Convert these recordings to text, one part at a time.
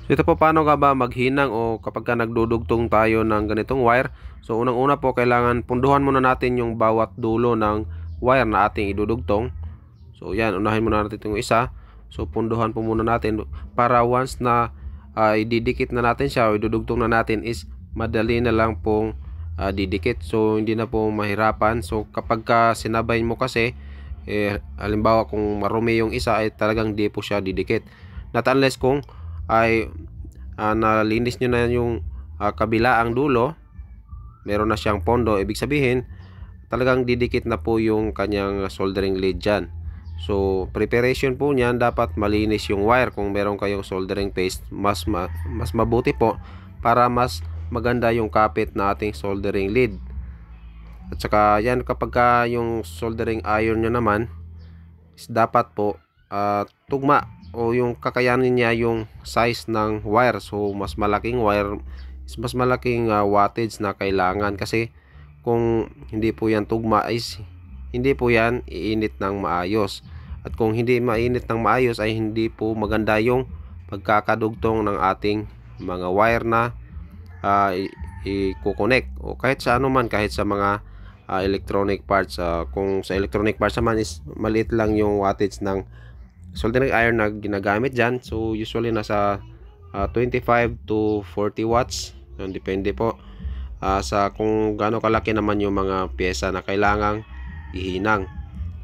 So ito po, paano nga ba maghinang o kapag ka nagdudugtong tayo ng ganitong wire. So unang-una po, kailangan punduhan muna natin yung bawat dulo ng wire na ating idudugtong. So yan, unahin muna natin itong isa. So punduhan po muna natin para once na ididikit na natin siya o idudugtong na natin is madali na lang pong didikit. So hindi na po mahirapan. So kapag ka sinabay mo kasi, halimbawa kung marumi yung isa ay talagang di po siya didikit. Not unless kung ay nalinis nyo na yung kabilaang dulo, meron na siyang pondo, ibig sabihin talagang didikit na po yung kanyang soldering lead dyan. So preparation po niyan, dapat malinis yung wire. Kung meron kayong soldering paste, mas mabuti po para mas maganda yung kapit na ating soldering lead. At saka yan, kapag yung soldering iron nyo naman is dapat po tugma o yung kakayanin niya yung size ng wire. So mas malaking wire is mas malaking wattage na kailangan, kasi kung hindi po yan tugma is hindi po yan iinit ng maayos. At kung hindi mainit ng maayos ay hindi po maganda yung pagkakadugtong ng ating mga wire na i-connect o kahit sa ano man, kahit sa mga electronic parts. Kung sa electronic parts naman is maliit lang yung wattage ng soldering iron na ginagamit dyan. So usually nasa 25 to 40 watts. Yun, depende po sa kung gaano kalaki naman yung mga pyesa na kailangang ihinang.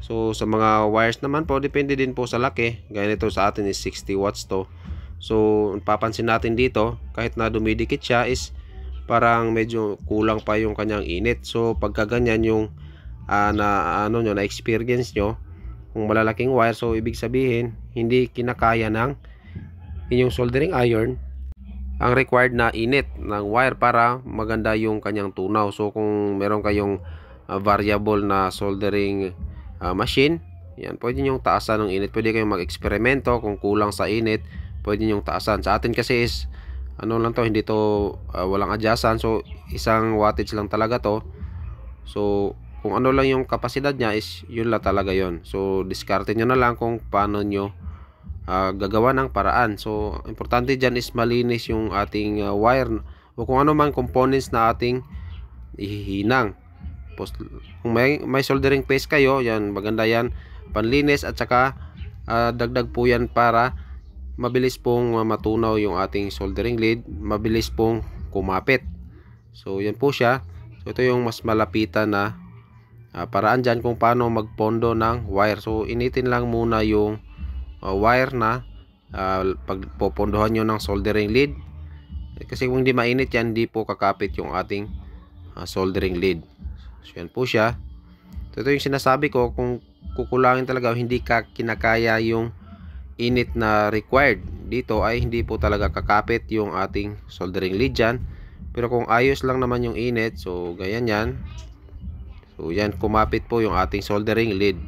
So sa mga wires naman po, depende din po sa laki. Gaya nito sa atin is 60 watts to. So papansin natin dito, kahit na dumidikit siya is parang medyo kulang pa yung kanyang init. So pagka ganyan yung na experience nyo, kung malalaking wire, so ibig sabihin hindi kinakaya ng inyong soldering iron ang required na init ng wire para maganda yung kanyang tunaw. So kung meron kayong variable na soldering machine, yan, pwede nyo taasan ng init. Pwede kayong mag-eksperimento. Kung kulang sa init, pwede nyo taasan. Sa atin kasi is ano lang to, hindi to walang adyasan. So isang wattage lang talaga to. So kung ano lang yung kapasidad niya is yun lang talaga yun. So diskarte nyo na lang kung paano nyo gagawa ng paraan. So importante dyan is malinis yung ating wire o kung ano man components na ating ihihinang. Kung may soldering paste kayo, yan, maganda yan, panlinis. At saka dagdag po yan para mabilis pong matunaw yung ating soldering lead, mabilis pong kumapit. So yan po siya. So ito yung mas malapitan na paraan dyan kung paano magpondo ng wire. So initin lang muna yung wire na pagpopondohan nyo ng soldering lead, kasi kung hindi mainit yan, hindi po kakapit yung ating soldering lead. So yan po siya. So ito yung sinasabi ko, kung kukulangin talaga, hindi ka kinakaya yung init na required dito, ay hindi po talaga kakapit yung ating soldering lead dyan. Pero kung ayos lang naman yung init, so ganyan yan. So yan, kumapit po yung ating soldering lead.